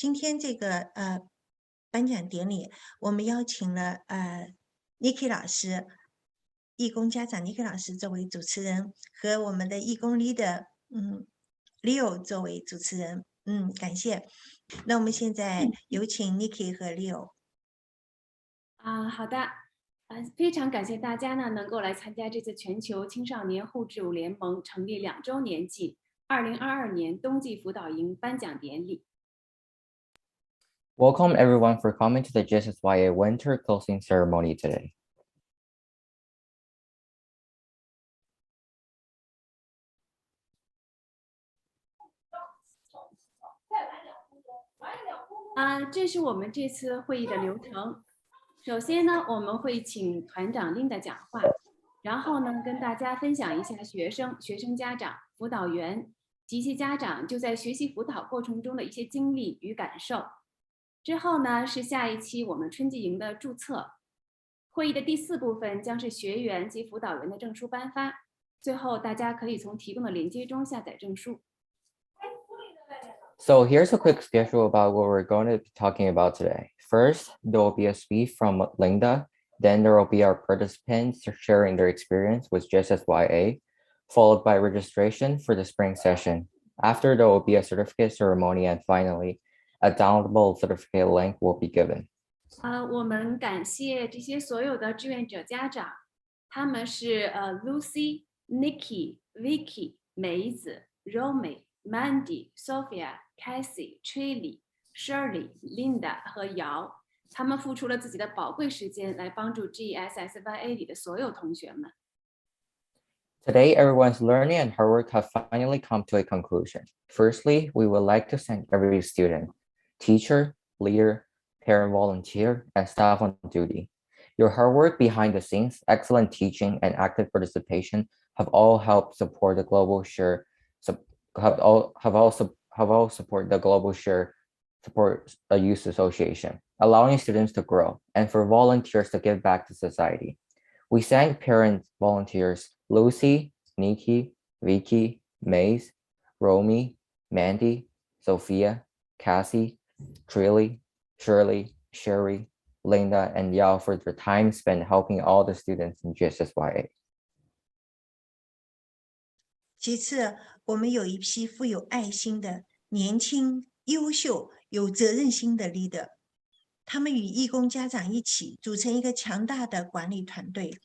今天这个颁奖典礼，我们邀请了Niki 老师，义工家长 Niki 老师作为主持人，和我们的义工 leader Leo 作为主持人。感谢。那我们现在有请 Niki 和 Leo。好的，非常感谢大家呢能够来参加这次全球青少年互助联盟成立2周年暨2022年冬季辅导营颁奖典礼。Welcome everyone for coming to the GSSYA winter closing ceremony today. 这是我们这次会议的流程。首先呢，我们会请团长 Linda 讲话，然后呢，跟大家分享一下学生家长、辅导员及一些家长就在学习辅导过程中的一些经历与感受。之后呢，是下一期我们春季营的注册。会议的第4部分将是学员及辅导员的证书颁发。最后，大家可以从提供的链接中下载证书。So here's a quick schedule about what we're going to be talking about today. First, there will be a speech from Linda. Then there will be our participants sharing their experience with GSSYA, followed by registration for the spring session. After, there will be a certificate ceremony, and finally, a downloadable certificate link will be given. 我们感谢这些所有的志愿者家长，他们是Lucy、Nikki、Vicky、梅子、Romy、Sophia、Cassie、Trilly、Shirley、Linda 和姚，他们付出了自己的宝贵时间来帮助 GSSYA 里的所有同学们。Today, everyone's learning and hard work have finally come to a conclusion. Firstly, we would like to thank every student, teacher, leader, parent volunteer, and staff on duty. Your hard work behind the scenes, excellent teaching, and active participation have all helped support the global share. Have all support the global share support a youth association, allowing students to grow, and for volunteers to give back to society. We thank parents, volunteers, Lucy, Nikki, Vicky, Maze, Romy, Mandy, Sophia, Cassie, Trilly, Shirley, Sherry, Linda, and Yao for their time spent helping all the students in GSSYA. 其次，我们有一批富有爱心的年轻、优秀、有责任心的 leader， 他们与义工家长一起组成一个强大的管理团队。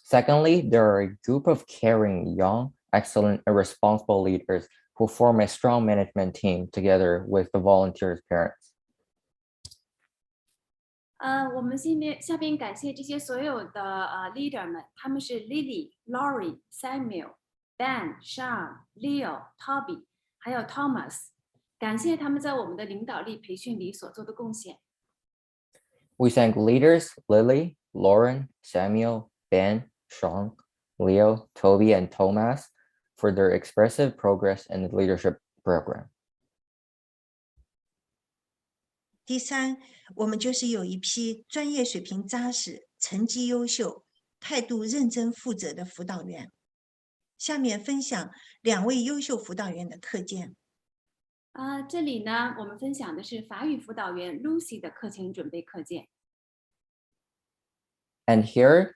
Secondly, there are a group of caring, young, excellent, and responsible leaders who form a strong management team together with the volunteers' parents. 我们下边感谢这些所有的leader 们，他们是 Lily、Laurie、Samuel、Ben、Sean、Leo、Toby， 还有 Thomas， 感谢他们在我们的领导力培训里所做的贡献。We thank leaders Lily, Lauren, Samuel, Ben, Sean, Leo, Toby, and Thomas for their expressive progress in the leadership program. 第三，我们就是有一批专业水平扎实、成绩优秀、态度认真负责的辅导员。下面分享2位优秀辅导员的课件。这里呢，我们分享的是法语辅导员 Lucy 的课前准备课件。And here's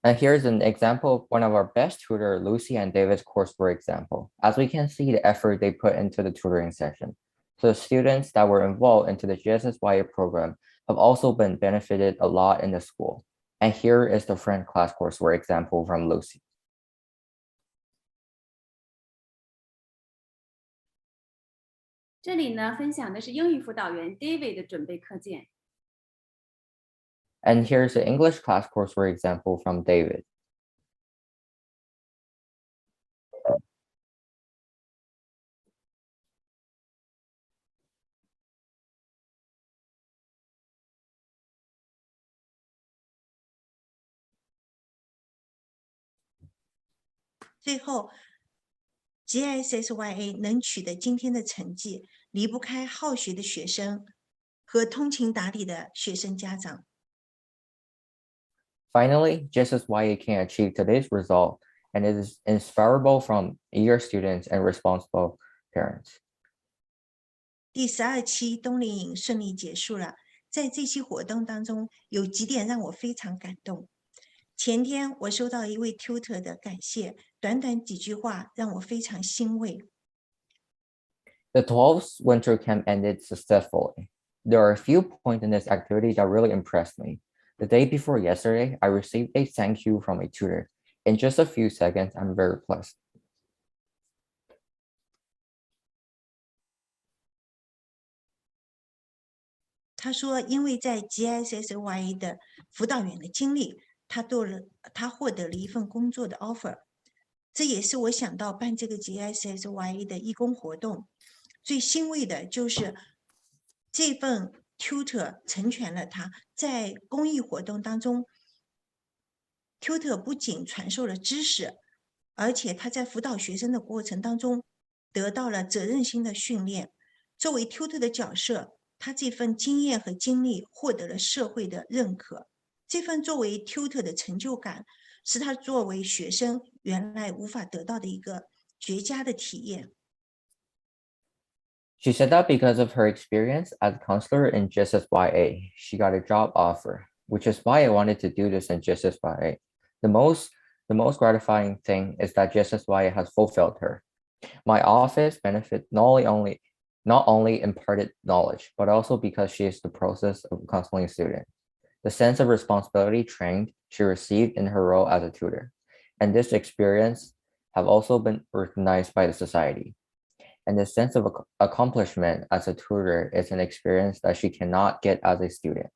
an example of one of our best tutor, Lucy and David's coursework example. As we can see the effort they put into the tutoring session. So the students that were involved into the GSSYA program have also been benefited a lot in the school. And here is the French class coursework example from Lucy. 这里呢，分享的是英语辅导员 David 的准备课件。And here's the English class coursework example from David. 最后 GSSYA 能取得今天的成绩，离不开好学的学生和通情达理的学生家长。Finally, GSSYA can achieve today's result, and it is inspirable from eager students and responsible parents. 第12期冬令营顺利结束了。在这期活动当中，有几点让我非常感动。前天我收到一位 tutor 的感谢，短短几句话让我非常欣慰。The 12th winter camp ended successfully. There are a few points in this activity that really impressed me. The day before yesterday, I received a thank you from a tutor. In just a few seconds, I'm very pleased. 他说，因为在 GSSYA 的辅导员的经历，他获得了一份工作的 offer。这也是我想到办这个 GSSYA 的义工活动，最欣慰的就是这份 tutor 成全了他在公益活动当中。tutor 不仅传授了知识，而且他在辅导学生的过程当中得到了责任心的训练。作为 tutor 的角色，他这份经验和经历获得了社会的认可。这份作为 tutor 的成就感，是他作为学生原来无法得到的一个绝佳的体验。She said that because of her experience as a counselor in GSSYA, she got a job offer, which is why I wanted to do this in GSSYA. The most gratifying thing is that GSSYA has fulfilled her. My office benefits not only imparted knowledge, but also because she is the process of counseling a student. The sense of responsibility trained she received in her role as a tutor, and this experience have also been recognized by the society. And the sense of accomplishment as a tutor is an experience that she cannot get as a student.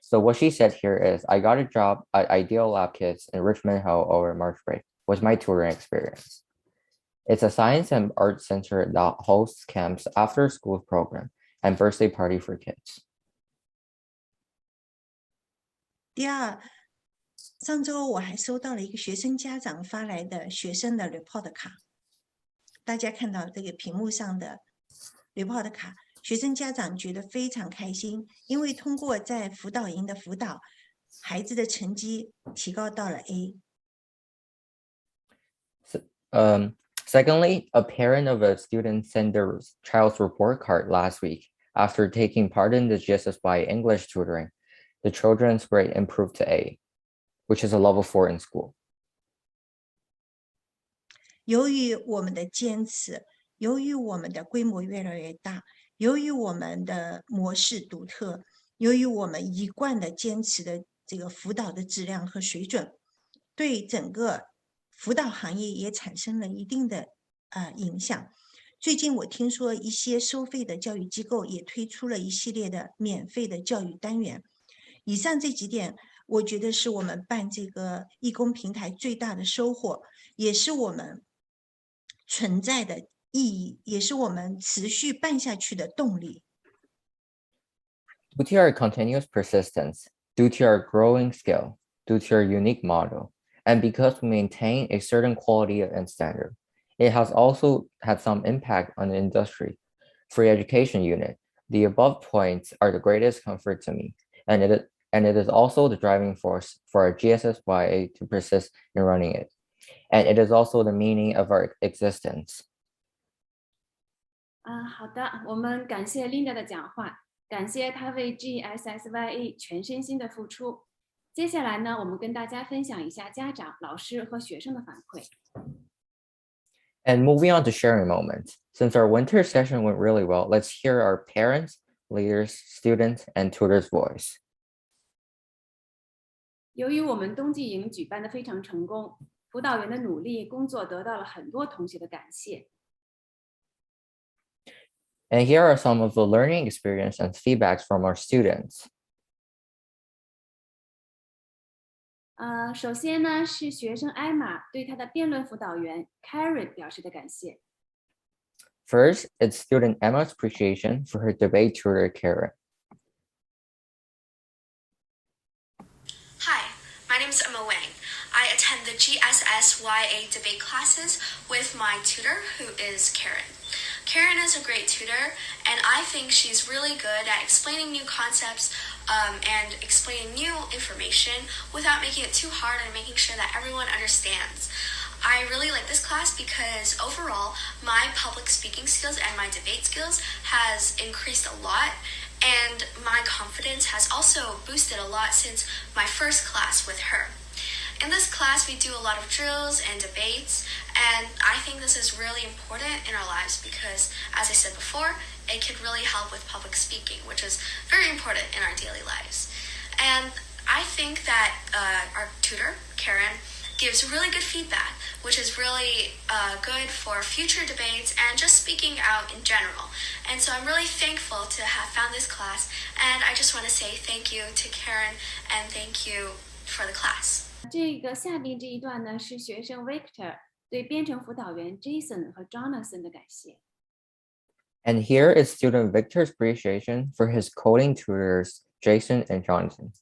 So what she said here is, I got a job at Ideal Lab Kids in Richmond Hill over March break, was my tutoring experience. It's a science and art center that hosts camps, after school program, and birthday party for kids. 第二，上周我还收到了一个学生家长发来的学生的 report 卡。大家看到这个屏幕上的 report 卡，学生家长觉得非常开心，因为通过在辅导营的辅导，孩子的成绩提高到了 A。Secondly, a parent of a student sent their child's report card last week after taking part in the GSSYA English tutoring. The children's grade improved to A, which is a level 4 in school. 由于我们的坚持，由于我们的规模越来越大，由于我们的模式独特，由于我们一贯的坚持的这个辅导的质量和水准，对整个辅导行业也产生了一定的影响。最近我听说一些收费的教育机构也推出了一系列的免费的教育单元。以上这几点，我觉得是我们办这个义工平台最大的收获，也是我们存在的意义，也是我们持续办下去的动力。Due to our continuous persistence, due to our growing scale, due to our unique model, and because we maintain a certain quality and standard, it has also had some impact on the industry. For the education unit, the above points are the greatest comfort to me, and it is also the driving force for our GSSYA to persist in running it. And it is also the meaning of our existence. 好的，我们感谢 Linda 的讲话，感谢她为 GSSYA 全身心的付出。接下来呢，我们跟大家分享一下家长、老师和学生的反馈。And moving on to sharing moment. Since our winter session went really well, let's hear our parents, leaders, students, and tutors' voice. 由于我们冬季营举办的非常成功，辅导员的努力工作得到了很多同学的感谢。And here are some of the learning experience and feedbacks from our students. 首先呢，是学生艾玛对她的辩论辅导员 Karen 表示的感谢。First, it's student Emma's appreciation for her debate tutor, Karen. Hi, my name is Emma Wang. I attend the GSSYA debate classes with my tutor, who is Karen. Karen is a great tutor, and I think she's really good at explaining new concepts and explaining new information without making it too hard and making sure that everyone understands. I really like this class because overall my public speaking skills and my debate skills has increased a lot, and my confidence has also boosted a lot since my first class with her. In this class, we do a lot of drills and debates, and I think this is really important in our lives because, as I said before, it can really help with public speaking, which is very important in our daily lives. And I think that our tutor, Karen, gives really good feedback, which is really good for future debates and just speaking out in general. And so I'm really thankful to have found this class, and I just want to say thank you to Karen and thank you for the class. 这个下面这一段呢是学生 Victor 对编程辅导员 Jason 和 Jonathan 的感谢。And here is student Victor's appreciation for his coding tutors, Jason and Jonathan.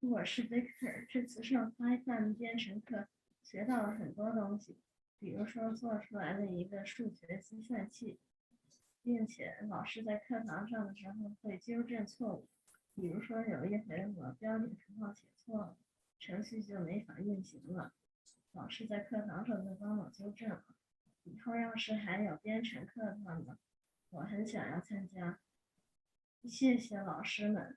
我是 Victor，这次上 Python 编程课学到了很多东西，比如说做出来的一个数学计算器，并且老师在课堂上的时候会纠正错误，比如说有一回我标点符号写错了，程序就没法运行了，老师在课堂上就帮我纠正了。以后要是还有编程课的话呢，我很想要参加。谢谢老师们。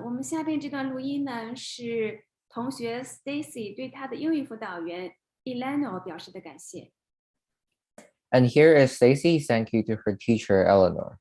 我们下边这段录音呢是同学 Stacy 对他的英语辅导员 Eleanor 表示的感谢。And here is Stacy's thank you to her teacher, Eleanor.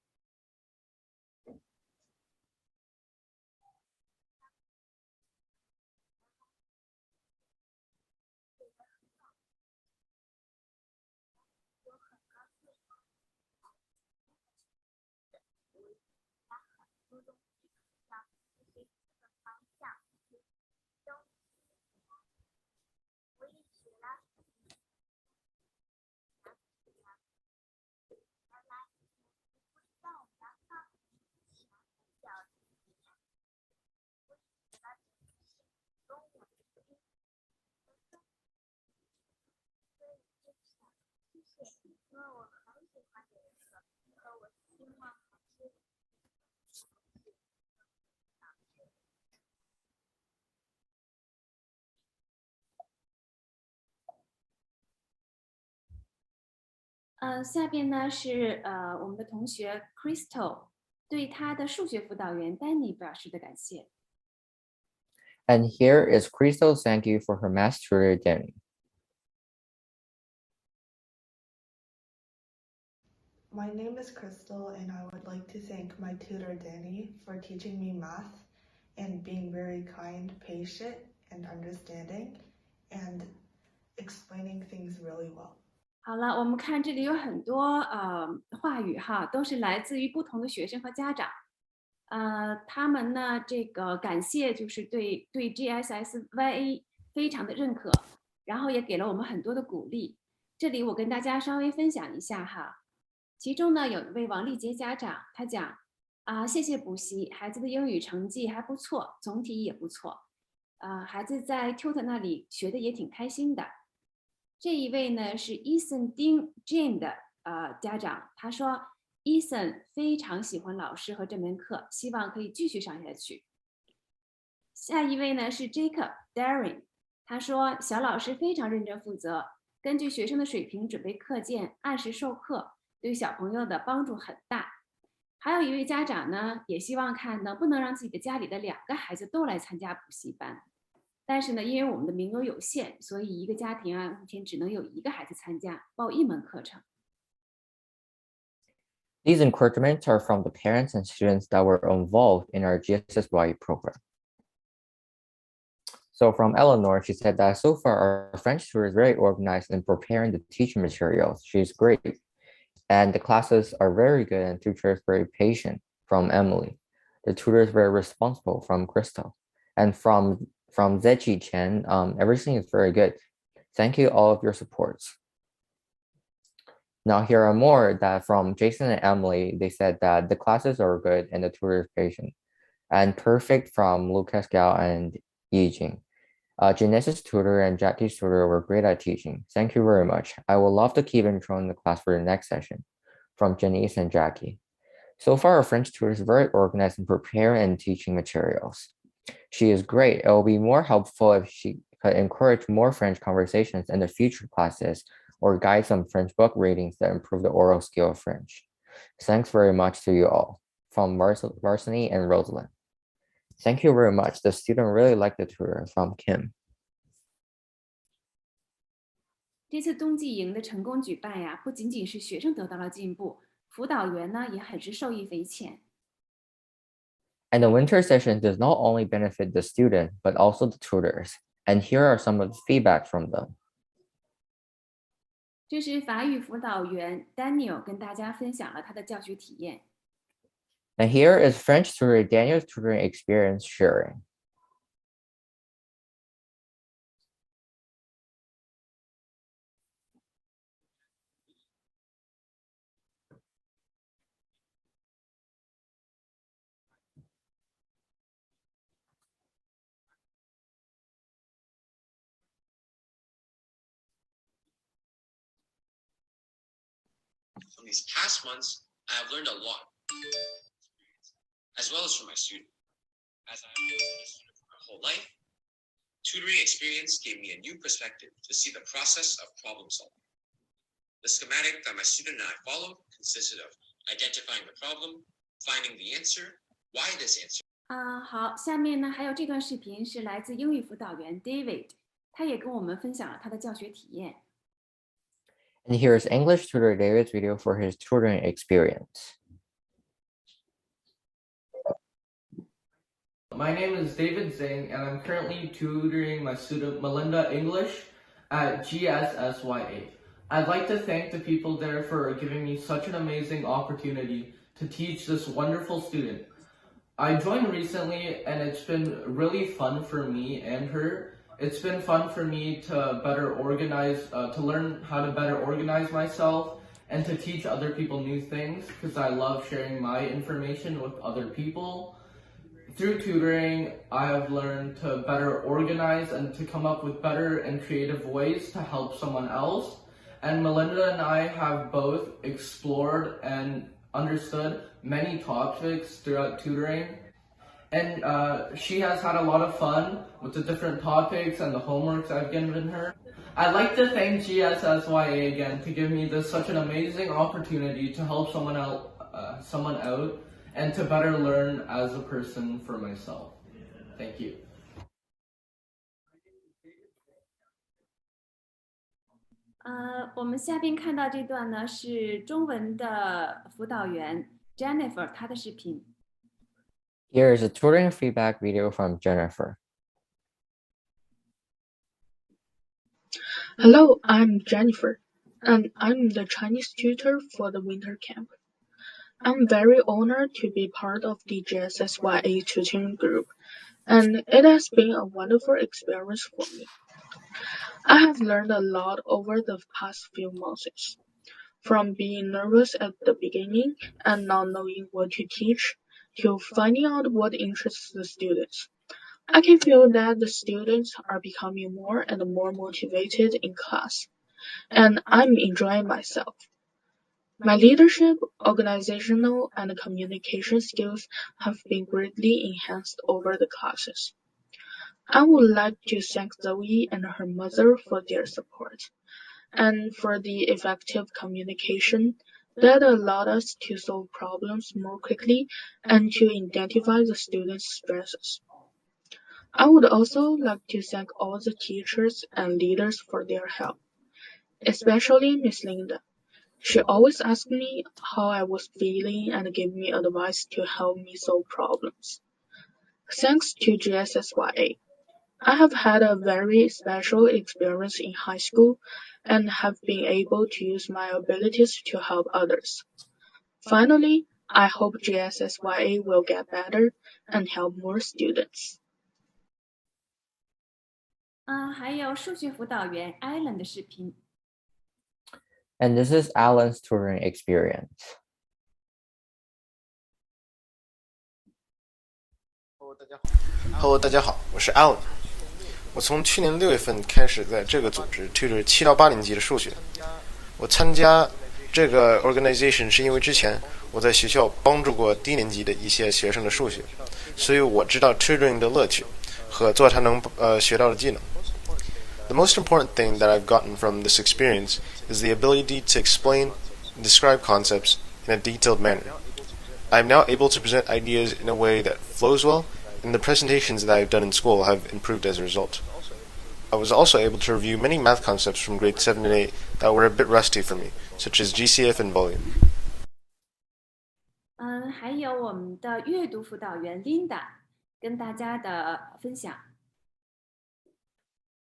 下边呢是我们的同学 Crystal 对他的数学辅导员 Danny 表示的感谢。And here is Crystal's thank you for her math tutor, Danny. My name is Crystal, and I would like to thank my tutor Danny for teaching me math and being very kind, patient, and understanding, and explaining things really well. 好了，我们看这里有很多话语哈，都是来自于不同的学生和家长。他们呢这个感谢就是对 GSSYA 非常的认可，然后也给了我们很多的鼓励。这里我跟大家稍微分享一下哈。其中呢有一位王丽杰家长，他讲谢谢补习，孩子的英语成绩还不错，总体也不错。孩子在 tutor 那里学的也挺开心的。这一位呢是 Ethan Ding Jane 的家长，他说 Ethan 非常喜欢老师和这门课，希望可以继续上下去。下一位呢是 Jacob Daring， 他说小老师非常认真负责，根据学生的水平准备课件，按时授课，对小朋友的帮助很大。还有一位家长呢也希望看能不能让自己的家里的2个孩子都来参加补习班。但是呢，因为我们的名额有限，所以一个家庭目前只能有1个孩子参加，报1门课程。These encouragements are from the parents and students that were involved in our GSSYA program. So from Eleanor, she said that so far our French tutor is very organized in preparing the teaching materials. She's great. And the classes are very good and teacher is very patient from Emily. The tutor is very responsible from Crystal. And from Zechi Chen, everything is very good. Thank you all of your supports. Now here are more that from Jason and Emily, they said that the classes are good and the tutor is patient. And perfect from Lucas Gao and Yi Jing. Janice's tutor and Jackie's tutor were great at teaching. Thank you very much. I would love to keep introing the class for the next session from Janice and Jackie. So far, our French tutor is very organized in preparing and teaching materials. She is great. It will be more helpful if she could encourage more French conversations in the future classes or guide some French book readings that improve the oral skill of French. Thanks very much to you all from Varsity and Rosalind. Thank you very much. The student really liked the tutor from Kim. 这次冬季营的成功举办呀，不仅仅是学生得到了进步，辅导员呢也很是受益匪浅。And the winter session does not only benefit the student, but also the tutors. And here are some of the feedback from them. 这是法语辅导员 Daniel 跟大家分享了他的教学体验。And here is French tutor Daniel's tutoring experience sharing. From these past months, I have learned a lot, as well as from my student. As I have been a student for my whole life, tutoring experience gave me a new perspective to see the process of problem solving. The schematic that my student and I followed consisted of identifying the problem, finding the answer, why this answer. 好，下面呢还有这段视频是来自英语辅导员 David， 他也跟我们分享了他的教学体验。And here is English tutor David's video for his tutoring experience. My name is David Zhang, and I'm currently tutoring my student Melinda English at GSSYA. I'd like to thank the people there for giving me such an amazing opportunity to teach this wonderful student. I joined recently, and it's been really fun for me and her. It's been fun for me to better organize, to learn how to better organize myself and to teach other people new things because I love sharing my information with other people. Through tutoring, I have learned to better organize and to come up with better and creative ways to help someone else. And Melinda and I have both explored and understood many topics throughout tutoring. And she has had a lot of fun with the different topics and the homeworks I've given her. I'd like to thank GSSYA again to give me such an amazing opportunity to help someone out and to better learn as a person for myself. Thank you. 我们下边看到这段呢是中文的辅导员 Jennifer 她的视频。Here is a tutoring feedback video from Jennifer. Hello, I'm Jennifer, and I'm the Chinese tutor for the winter camp. I'm very honored to be part of the GSSYA tutoring group, and it has been a wonderful experience for me. I have learned a lot over the past few months, from being nervous at the beginning and not knowing what to teach, to finding out what interests the students. I can feel that the students are becoming more and more motivated in class, and I'm enjoying myself. My leadership, organizational, and communication skills have been greatly enhanced over the classes. I would like to thank Zoe and her mother for their support, and for the effective communication that allowed us to solve problems more quickly and to identify the students' stresses. I would also like to thank all the teachers and leaders for their help, especially Miss Linda. She always asked me how I was feeling and gave me advice to help me solve problems. Thanks to GSSYA, I have had a very special experience in high school and have been able to use my abilities to help others. Finally, I hope GSSYA will get better and help more students. 还有数学辅导员 Alan 的视频。And this is Alan's tutoring experience. Hello， 大家好，我是 Alan。我从去年6月份开始在这个组织 tutor 7到8年级的数学。我参加这个 organization 是因为之前我在学校帮助过低年级的一些学生的数学，所以我知道 tutoring 的乐趣和做他能学到的技能。The most important thing that I've gotten from this experience is the ability to explain and describe concepts in a detailed manner. I am now able to present ideas in a way that flows well, and the presentations that I've done in school have improved as a result. I was also able to review many math concepts from grades 7 and 8 that were a bit rusty for me, such as GCF and volume. 还有我们的阅读辅导员 Linda 跟大家的分享。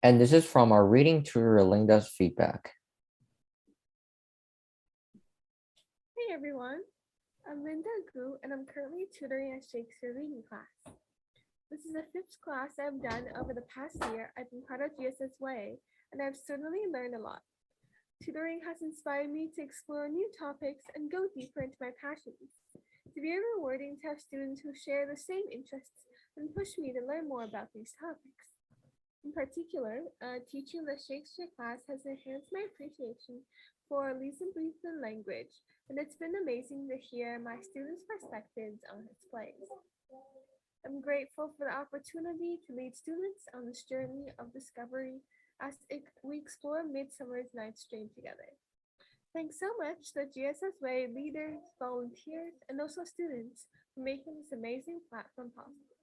And this is from our reading tutor Linda's feedback. Hey everyone, I'm Linda Gu and I'm currently tutoring a Shakespeare reading class. This is the 5th class I've done over the past year. I've been part of GSSYA and I've certainly learned a lot. Tutoring has inspired me to explore new topics and go deeper into my passions. It's very rewarding to have students who share the same interests and push me to learn more about these topics. In particular, teaching the Shakespeare class has enhanced my appreciation for Elizabethan language, and it's been amazing to hear my students' perspectives on his plays. I'm grateful for the opportunity to lead students on this journey of discovery as we explore Midsummer's Night's Dream together. Thanks so much to the GSSYA leaders, volunteers, and also students for making this amazing platform possible.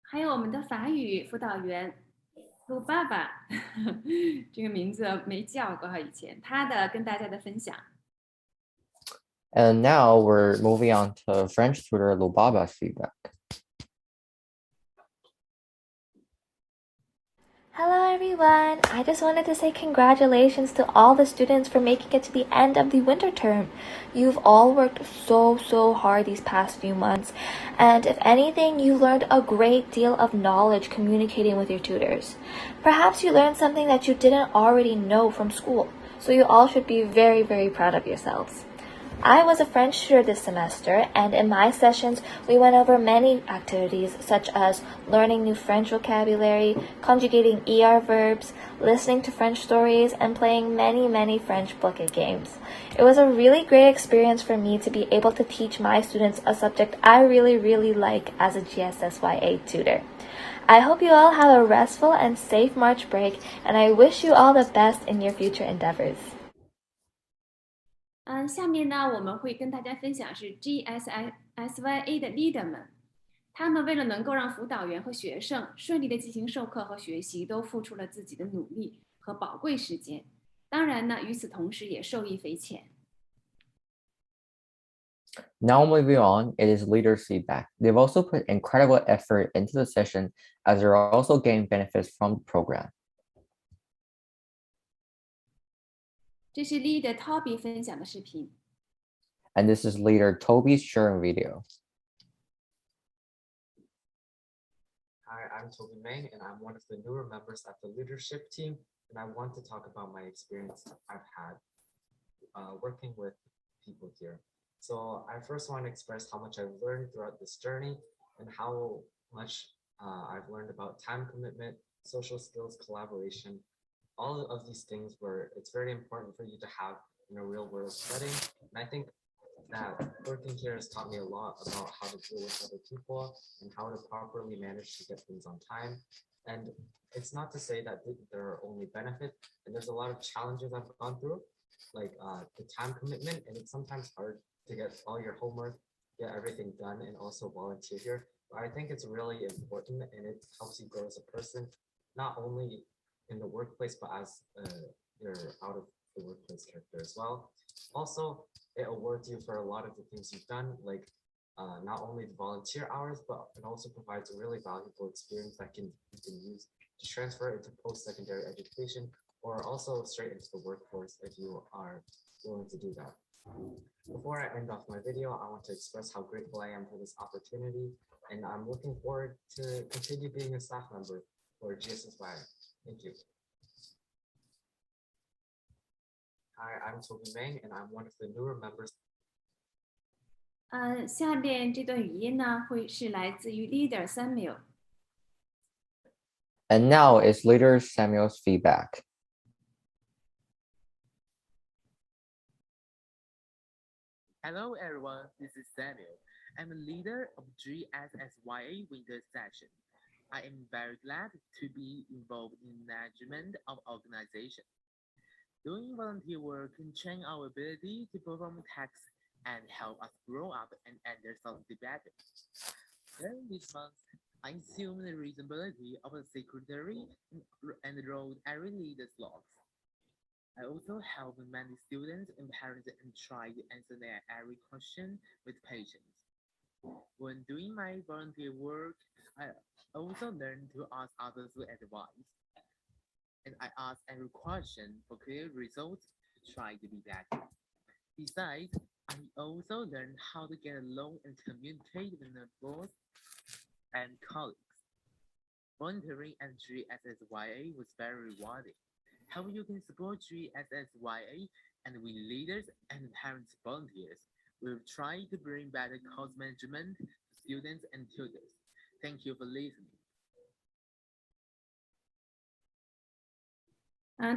还有我们的法语辅导员鲁爸爸，这个名字没叫过哈以前，他的跟大家的分享。And now we're moving on to French tutor Lubaba's feedback. Hello everyone! I just wanted to say congratulations to all the students for making it to the end of the winter term. You've all worked so hard these past few months, and if anything, you learned a great deal of knowledge communicating with your tutors. Perhaps you learned something that you didn't already know from school, so you all should be very proud of yourselves. I was a French tutor this semester, and in my sessions, we went over many activities such as learning new French vocabulary, conjugating ER verbs, listening to French stories, and playing many French bucket games. It was a really great experience for me to be able to teach my students a subject I really like as a GSSYA tutor. I hope you all have a restful and safe March break, and I wish you all the best in your future endeavors. 下面呢，我们会跟大家分享是 GSSYA 的 leader 们，他们为了能够让辅导员和学生顺利的进行授课和学习，都付出了自己的努力和宝贵时间。当然呢，与此同时也受益匪浅。Now moving on, it is leaders' feedback. They've also put incredible effort into the session as they're also getting benefits from the program. 这是 leader Toby 分享的视频。And this is leader Toby's sharing video. Hi, I'm Toby Meng, and I'm one of the newer members at the leadership team, and I want to talk about my experience I've had working with people here. So I first want to express how much I've learned throughout this journey and how much I've learned about time commitment, social skills, collaboration, all of these things where it's very important for you to have in a real world setting. And I think that working here has taught me a lot about how to deal with other people and how to properly manage to get things on time. And it's not to say that there are only benefits, and there's a lot of challenges I've gone through, like the time commitment, and it's sometimes hard to get all your homework, get everything done, and also volunteer here. But I think it's really important, and it helps you grow as a person, not only in the workplace, but as your out of the workplace character as well. Also, it awards you for a lot of the things you've done, like not only the volunteer hours, but it also provides a really valuable experience that you can use to transfer into post-secondary education, or also straight into the workforce if you are willing to do that. Before I end off my video, I want to express how grateful I am for this opportunity, and I'm looking forward to continue being a staff member for GSSYA. Thank you. Hi, I'm Toby Meng, and I'm one of the newer members 下面这段语音呢，是来自于 Leader Samuel。 And now is Leader Samuel's feedback. Hello everyone, this is Samuel. I'm a leader of GSSYA winter session. I am very glad to be involved in management of organization. Doing volunteer work can train our ability to perform tasks and help us grow up and understand the better. During this month, I assumed the responsibility of a secretary and wrote every leader's logs. I also helped many students and parents and tried to answer their every question with patience. When doing my volunteer work, I also learned to ask others for advice. And I ask every question for clear results to try to be better. Besides, I also learned how to get along and communicate with the boss and colleagues. Volunteering at GSSYA was very rewarding. How you can support GSSYA and we leaders and parents volunteers. We'll try to bring better course management to students and tutors. Thank you for listening.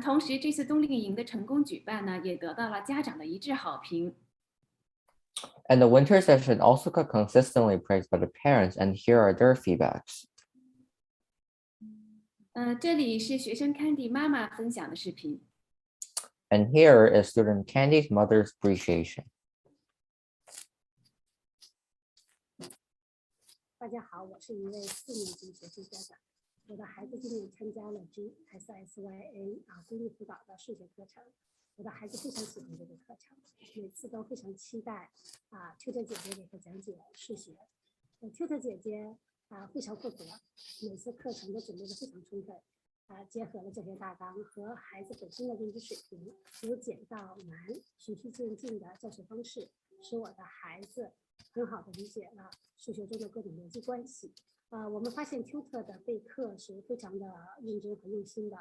同时这次冬令营的成功举办呢，也得到了家长的一致好评。And the winter session also got consistently praised by the parents, and here are their feedbacks. 这里是学生 Candy 妈妈分享的视频。And here is student Candy's mother's appreciation. 大家好，我是一位4年级学生家长。我的孩子今年参加了 GSSYA 公立辅导的数学课程。我的孩子非常喜欢这个课程，每次都非常期待tutor 姐姐给他讲解数学。tutor 姐姐非常负责，每次课程都准备得非常充分。结合了教学大纲和孩子本身的认知水平，由简到难，循序渐进的教学方式，使我的孩子很好的理解了数学中的各种逻辑关系。我们发现 tutor 的备课是非常的认真和用心的，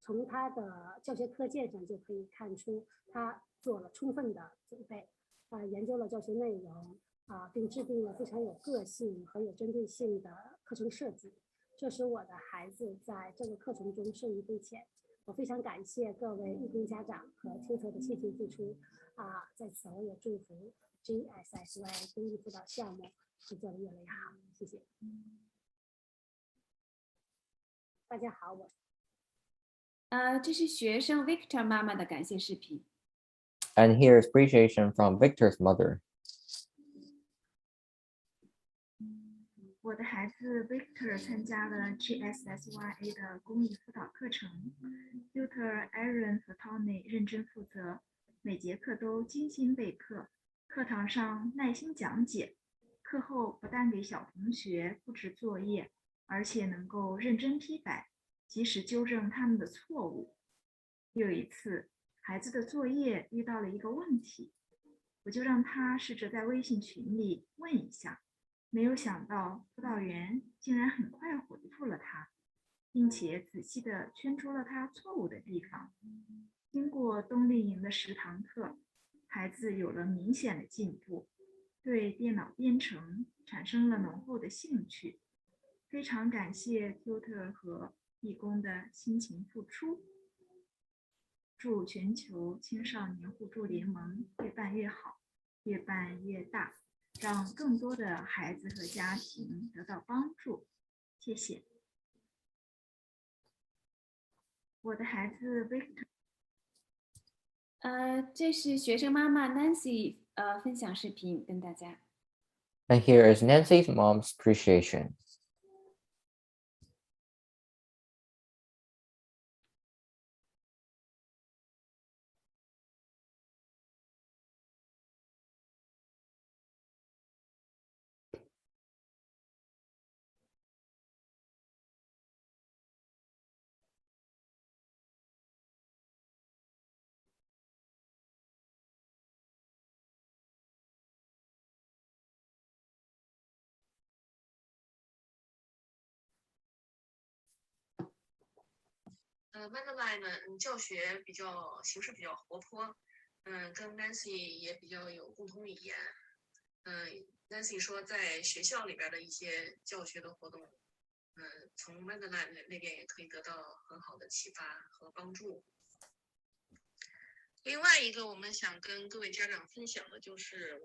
从他的教学课件上就可以看出他做了充分的准备，研究了教学内容，并制定了非常有个性和有针对性的课程设计。这使我的孩子在这个课程中受益匪浅。我非常感谢各位义工家长和 tutor 的辛勤付出。在此我也祝福 GSSYA 公益辅导项目会做得越来越好。谢谢。大家好，这是学生 Victor 妈妈的感谢视频。And here is appreciation from Victor's mother. 我的孩子 Victor 参加了 GSSYA 的公益辅导课程 ，Tutor Aaron 和 Tony 认真负责，每节课都精心备课，课堂上耐心讲解，课后不但给小同学布置作业，而且能够认真批改，及时纠正他们的错误。有一次，孩子的作业遇到了一个问题，我就让他试着在微信群里问一下。没有想到，辅导员竟然很快回复了他，并且仔细地圈出了他错误的地方。经过冬令营的10堂课，孩子有了明显的进步，对电脑编程产生了浓厚的兴趣。非常感谢 tutor 和义工的辛勤付出。祝全球青少年互助联盟越办越好，越办越大。让更多的孩子和家庭得到帮助，谢谢。我的孩子 Victor。这是学生妈妈 Nancy 分享视频跟大家。And here is Nancy's mom's appreciation. Madeline 呢，教学形式比较活泼，跟 Nancy 也比较有共同语言。Nancy 说在学校里边的一些教学的活动，从 Madeline 那边也可以得到很好的启发和帮助。另外一个我们想跟各位家长分享的就是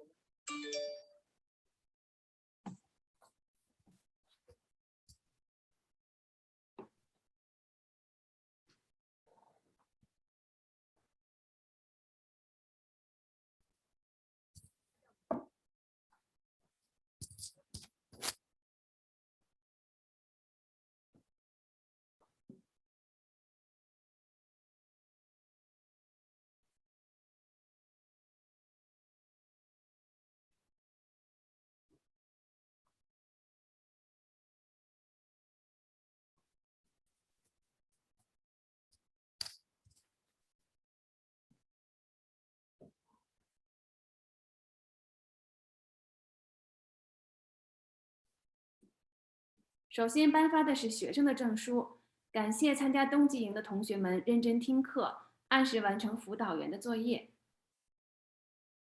首先颁发的是学生的证书，感谢参加冬季营的同学们认真听课，按时完成辅导员的作业。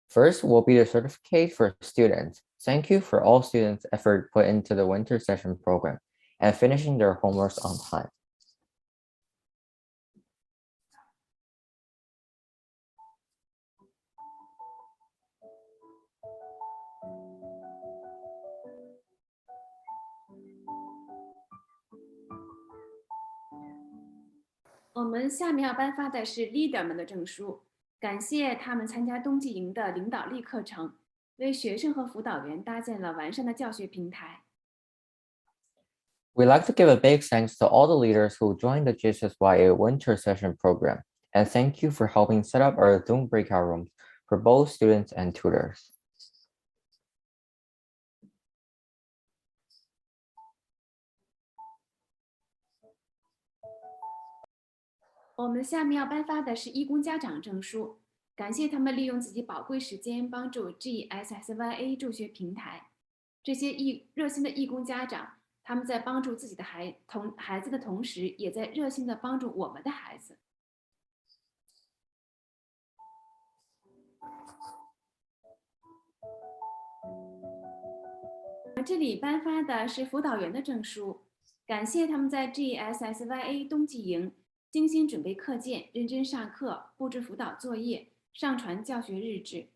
First will be the certificate for students. Thank you for all students' effort put into the winter session program and finishing their homeworks on time. 我们下面要颁发的是 leader 们的证书，感谢他们参加冬季营的领导力课程，为学生和辅导员搭建了完善的教学平台。We'd like to give a big thanks to all the leaders who joined the GSSYA winter session program, and thank you for helping set up our Zoom breakout rooms for both students and tutors. 我们下面要颁发的是义工家长证书，感谢他们利用自己宝贵时间帮助 GSSYA 助学平台。这些热心的义工家长，他们在帮助自己的孩子的同时，也在热心的帮助我们的孩子。这里颁发的是辅导员的证书，感谢他们在 GSSYA 冬季营精心准备课件，认真上课，布置辅导作业，上传教学日志，